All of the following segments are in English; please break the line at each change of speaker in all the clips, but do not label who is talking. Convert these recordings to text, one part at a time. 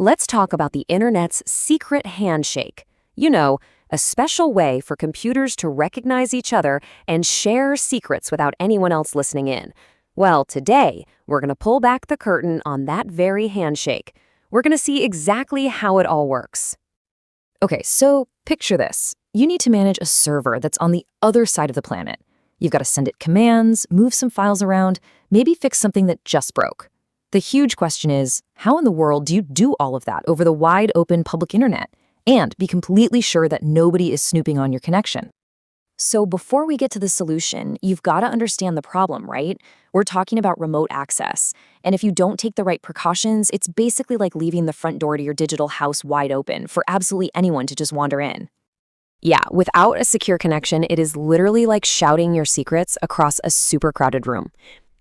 Let's talk about the internet's secret handshake. You know, a special way for computers to recognize each other and share secrets without anyone else listening in. Well, today, we're going to pull back the curtain on that very handshake. We're going to see exactly how it all works. Okay, so picture this. You need to manage a server that's on the other side of the planet. You've got to send it commands, move some files around, maybe fix something that just broke. The huge question is, how in the world do you do all of that over the wide open public internet and be completely sure that nobody is snooping on your connection? So before we get to the solution, you've got to understand the problem, right? We're talking about remote access. And if you don't take the right precautions, it's basically like leaving the front door to your digital house wide open for absolutely anyone to just wander in. Yeah, without a secure connection, it is literally like shouting your secrets across a super crowded room.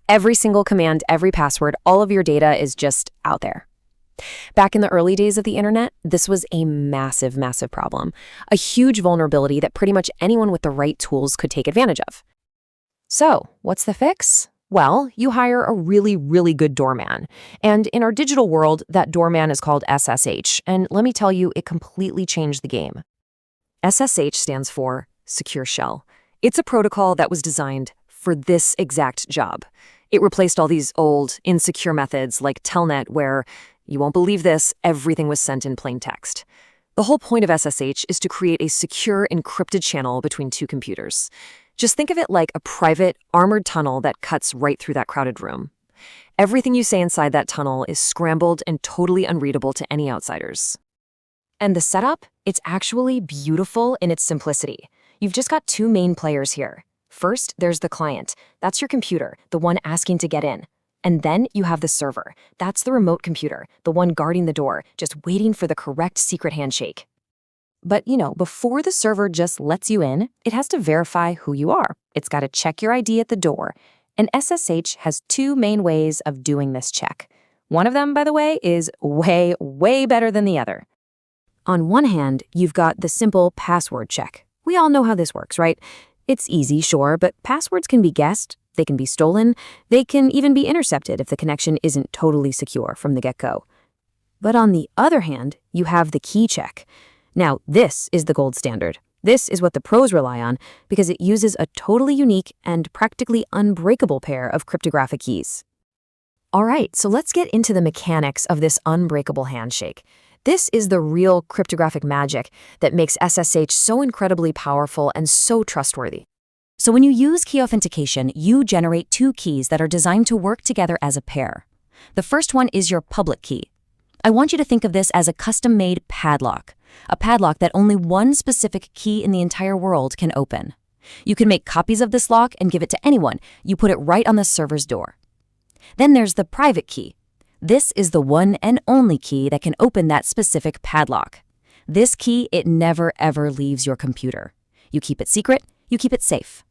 Every single command, every password, all of your data is just out there. Back in the early days of the internet, this was a massive, massive problem. A huge vulnerability that pretty much anyone with the right tools could take advantage of. So, what's the fix? Well, you hire a really, really good doorman. And in our digital world, that doorman is called SSH. And let me tell you, it completely changed the game. SSH stands for Secure Shell. It's a protocol that was designed for this exact job. It replaced all these old, insecure methods like Telnet where, you won't believe this, everything was sent in plain text. The whole point of SSH is to create a secure, encrypted channel between two computers. Just think of it like a private, armored tunnel that cuts right through that crowded room. Everything you say inside that tunnel is scrambled and totally unreadable to any outsiders. And the setup? It's actually beautiful in its simplicity. You've just got two main players here. First, there's the client. That's your computer, the one asking to get in. And then you have the server. That's the remote computer, the one guarding the door, just waiting for the correct secret handshake. But, before the server just lets you in, it has to verify who you are. It's got to check your ID at the door. And SSH has two main ways of doing this check. One of them, by the way, is way, way better than the other. On one hand, you've got the simple password check. We all know how this works, right? It's easy, sure, but passwords can be guessed, they can be stolen, they can even be intercepted if the connection isn't totally secure from the get-go. But on the other hand, you have the key check. Now, this is the gold standard. This is what the pros rely on because it uses a totally unique and practically unbreakable pair of cryptographic keys. All right, so let's get into the mechanics of this unbreakable handshake. This is the real cryptographic magic that makes SSH so incredibly powerful and so trustworthy. So when you use key authentication, you generate two keys that are designed to work together as a pair. The first one is your public key. I want you to think of this as a custom-made padlock, a padlock that only one specific key in the entire world can open. You can make copies of this lock and give it to anyone. You put it right on the server's door. Then there's the private key. This is the one and only key that can open that specific padlock. This key, it never ever leaves your computer. You keep it secret, you keep it safe.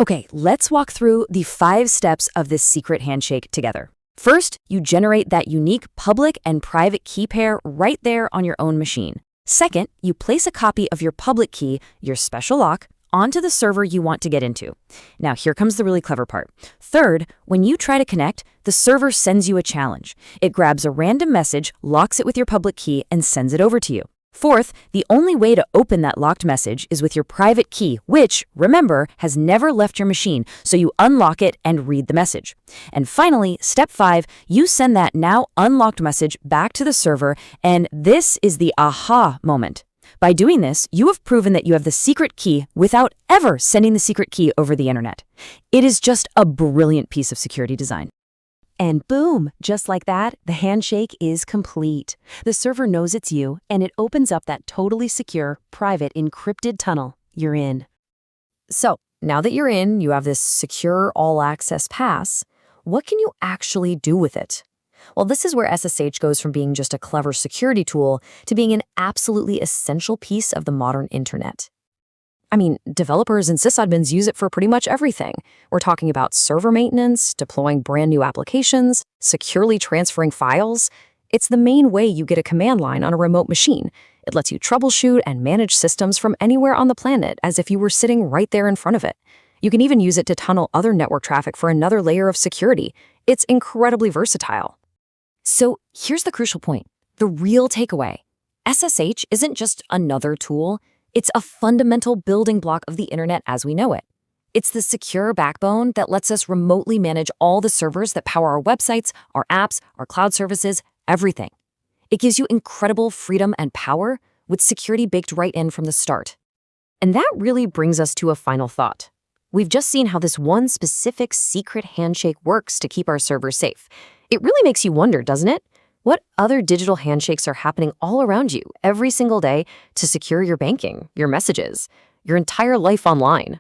Okay, let's walk through the 5 steps of this secret handshake together. First, you generate that unique public and private key pair right there on your own machine. Second, you place a copy of your public key, your special lock, onto the server you want to get into. Now, here comes the really clever part. Third, when you try to connect, the server sends you a challenge. It grabs a random message, locks it with your public key, and sends it over to you. Fourth, the only way to open that locked message is with your private key, which, remember, has never left your machine, so you unlock it and read the message. And finally, step 5, you send that now unlocked message back to the server, and this is the aha moment. By doing this, you have proven that you have the secret key without ever sending the secret key over the internet. It is just a brilliant piece of security design. And boom, just like that, the handshake is complete. The server knows it's you, and it opens up that totally secure, private, encrypted tunnel. You're in. So, now that you're in, you have this secure all-access pass. What can you actually do with it? Well, this is where SSH goes from being just a clever security tool to being an absolutely essential piece of the modern internet. I mean, developers and sysadmins use it for pretty much everything. We're talking about server maintenance, deploying brand new applications, securely transferring files. It's the main way you get a command line on a remote machine. It lets you troubleshoot and manage systems from anywhere on the planet as if you were sitting right there in front of it. You can even use it to tunnel other network traffic for another layer of security. It's incredibly versatile. So here's the crucial point. The real takeaway: SSH isn't just another tool, it's a fundamental building block of the internet as we know it. It's the secure backbone that lets us remotely manage all the servers that power our websites, our apps, our cloud services, everything. It gives you incredible freedom and power with security baked right in from the start. And that really brings us to a final thought. We've just seen how this one specific secret handshake works to keep our servers safe. It really makes you wonder, doesn't it? What other digital handshakes are happening all around you every single day to secure your banking, your messages, your entire life online?